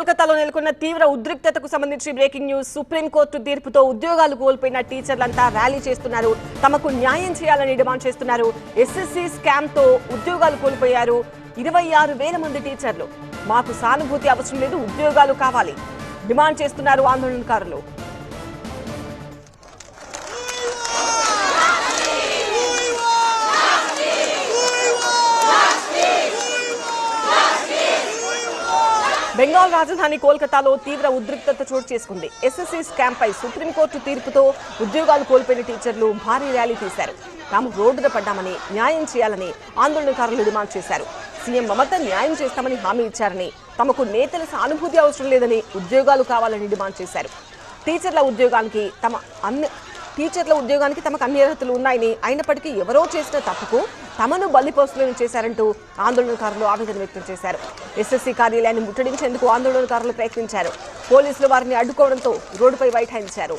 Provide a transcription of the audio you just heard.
కోల్కతాలో నెలకొన్న తీవ్ర ఉద్రిక్తతకు సంబంధించి బ్రేకింగ్ న్యూస్. సుప్రీంకోర్టు తీర్పుతో ఉద్యోగాలు కోల్పోయిన టీచర్లంతా ర్యాలీ చేస్తున్నారు. తమకు న్యాయం చేయాలని డిమాండ్ చేస్తున్నారు. ఎస్ఎస్సీ స్కామ్ తో ఉద్యోగాలు కోల్పోయారు 26,000 మంది టీచర్లు. మాకు సానుభూతి అవసరం లేదు, ఉద్యోగాలు కావాలి డిమాండ్ చేస్తున్నారు ఆందోళనకారులు. బెంగాల్ రాజధాని కోల్కతాలో తీవ్ర ఉద్రిక్తత చోటు చేసుకుంది. ఎస్ఎస్సీ స్కామ్ పై సుప్రీంకోర్టు తీర్పుతో ఉద్యోగాలు కోల్పోయిన టీచర్లు భారీ ర్యాలీ తీశారు. తాము రోడ్డున పడ్డామని, న్యాయం చేయాలని ఆందోళనకారులు డిమాండ్ చేశారు. సీఎం మమత న్యాయం చేస్తామని హామీ ఇచ్చారని, తమకు నేతల సానుభూతి అవసరం లేదని, ఉద్యోగాలు కావాలని డిమాండ్ చేశారు. టీచర్ల ఉద్యోగానికి తమకు అన్ని అర్హతలు ఉన్నాయని, అయినప్పటికీ ఎవరో చేసిన తప్పుకు తమను బలిపోస్తులను చేశారంటూ ఆందోళనకారులు ఆవేదన వ్యక్తం చేశారు. ఎస్ఎస్సీ కార్యాలయాన్ని ముట్టడించేందుకు ఆందోళనకారులు ప్రయత్నించారు. పోలీసులు వారిని అడ్డుకోవడంతో రోడ్డుపై బైఠాయించారు.